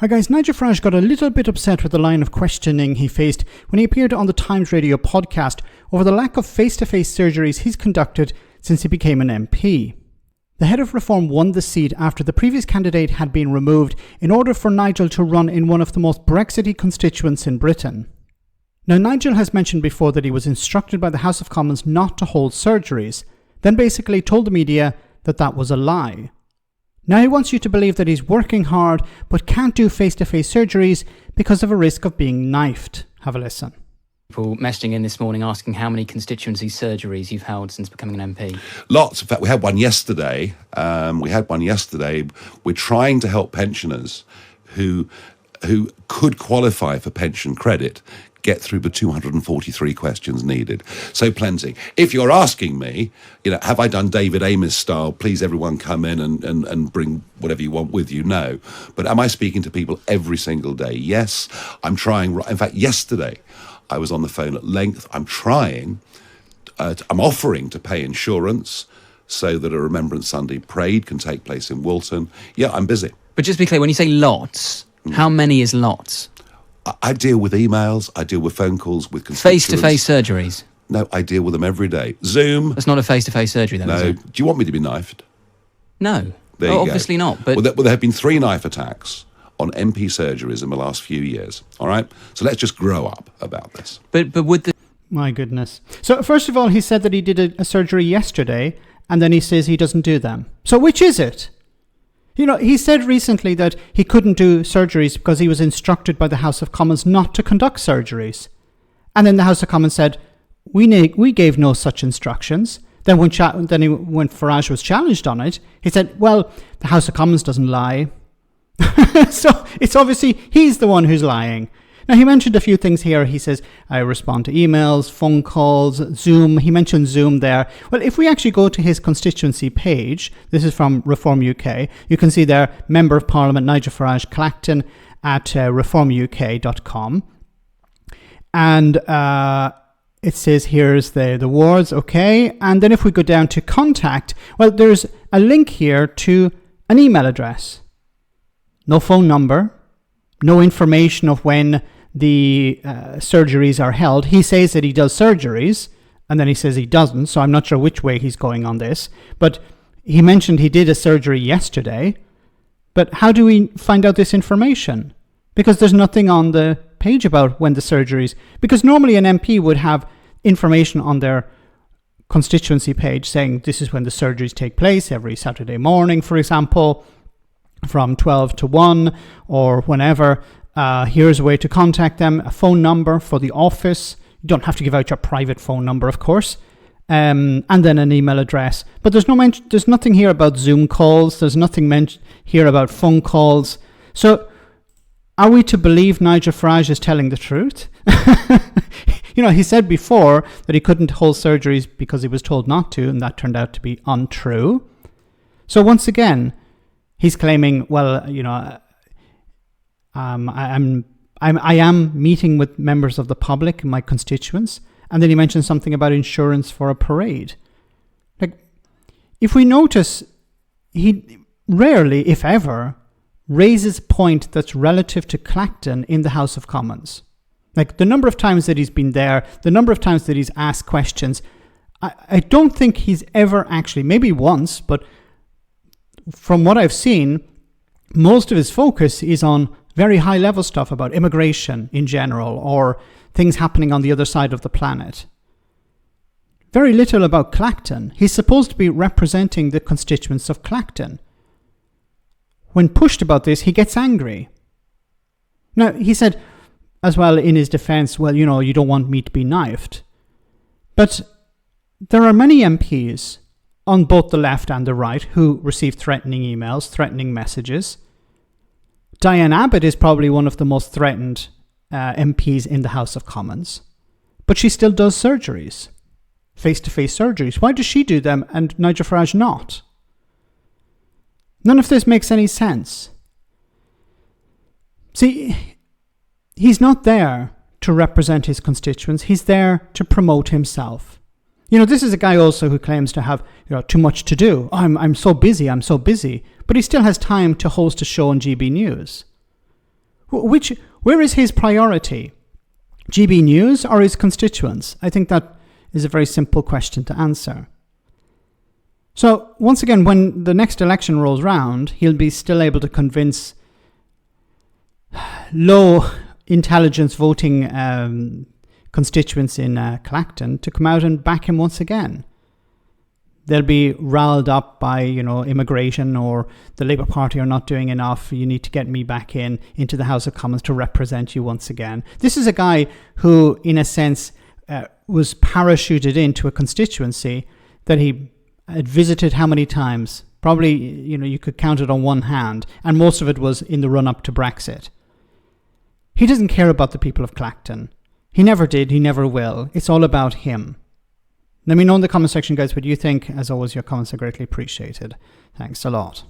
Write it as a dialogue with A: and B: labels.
A: Hi guys, Nigel Farage got a little bit upset with the line of questioning he faced when he appeared on the Times Radio podcast over the lack of face-to-face surgeries he's conducted since he became an MP. The head of Reform won the seat after the previous candidate had been removed in order for Nigel to run in one of the most Brexity constituents in Britain. Now, Nigel has mentioned before that he was instructed by the House of Commons not to hold surgeries, then basically told the media that that was a lie. Now he wants you to believe that he's working hard but can't do face-to-face surgeries because of a risk of being knifed. Have a listen.
B: People messaging in this morning asking how many constituency surgeries you've held since becoming an MP.
C: Lots. In fact, we had one yesterday. We're trying to help pensioners who could qualify for pension credit get through the 243 questions needed. So plenty. If you're asking me, have I done David Amos style, please everyone come in and bring whatever you want with you? No. But am I speaking to people every single day? Yes. I'm trying. In fact, yesterday I was on the phone at length. I'm offering to pay insurance so that a Remembrance Sunday parade can take place in Woolton. Yeah, I'm busy.
B: But just to be clear, when you say lots, how many is lots?
C: I deal with emails, I deal with phone calls with constituents.
B: Face-to-face surgeries?
C: No, I deal with them every day. Zoom.
B: That's not a face-to-face surgery, though,
C: no.
B: is it?
C: Do you want me to be knifed?
B: No.
C: There you
B: obviously
C: go.
B: not. But
C: well, there have been 3 knife attacks on MP surgeries in the last few years. All right? So let's just grow up about this.
B: But would the...
A: My goodness. So first of all, he said that he did a surgery yesterday, and then he says he doesn't do them. So which is it? He said recently that he couldn't do surgeries because he was instructed by the House of Commons not to conduct surgeries. And then the House of Commons said, we gave no such instructions. Then when Farage was challenged on it, he said, well, the House of Commons doesn't lie. So it's obviously he's the one who's lying. Now, he mentioned a few things here. He says, I respond to emails, phone calls, Zoom. He mentioned Zoom there. Well, if we actually go to his constituency page, this is from Reform UK, you can see there, Member of Parliament Nigel Farage, Clacton at reformuk.com. And it says here's the wards, okay. And then if we go down to contact, well, there's a link here to an email address. No phone number, no information of when the surgeries are held. He says that he does surgeries, and then he says he doesn't, so I'm not sure which way he's going on this. But he mentioned he did a surgery yesterday. But how do we find out this information? Because there's nothing on the page about when the surgeries... Because normally an MP would have information on their constituency page saying this is when the surgeries take place, every Saturday morning, for example, from 12 to 1 or whenever. Here's a way to contact them, a phone number for the office. You don't have to give out your private phone number, of course, and then an email address. But there's nothing here about Zoom calls. There's nothing here about phone calls. So are we to believe Nigel Farage is telling the truth? He said before that he couldn't hold surgeries because he was told not to, and that turned out to be untrue. So once again, he's claiming, well, I am meeting with members of the public, my constituents, and then he mentioned something about insurance for a parade. Like, if we notice, he rarely, if ever, raises a point that's relative to Clacton in the House of Commons. Like, the number of times that he's been there, the number of times that he's asked questions, I don't think he's ever actually, maybe once, but from what I've seen, most of his focus is on very high level stuff about immigration in general or things happening on the other side of the planet. Very little about Clacton. He's supposed to be representing the constituents of Clacton. When pushed about this, he gets angry. Now, he said as well in his defense, well, you don't want me to be knifed. But there are many MPs on both the left and the right who receive threatening emails, threatening messages. Diane Abbott is probably one of the most threatened MPs in the House of Commons. But she still does surgeries, face-to-face surgeries. Why does she do them and Nigel Farage not? None of this makes any sense. See, he's not there to represent his constituents. He's there to promote himself. This is a guy also who claims to have too much to do. I'm so busy. But he still has time to host a show on GB News. Where is his priority? GB News or his constituents? I think that is a very simple question to answer. So once again, when the next election rolls round, he'll be still able to convince low intelligence voting constituents in Clacton to come out and back him once again. They'll be riled up by, immigration, or the Labour Party are not doing enough. You need to get me back into the House of Commons to represent you once again. This is a guy who, in a sense, was parachuted into a constituency that he had visited how many times? Probably, you could count it on one hand, and most of it was in the run-up to Brexit. He doesn't care about the people of Clacton. He never did, he never will. It's all about him. Let me know in the comment section, guys, what you think. As always, your comments are greatly appreciated. Thanks a lot.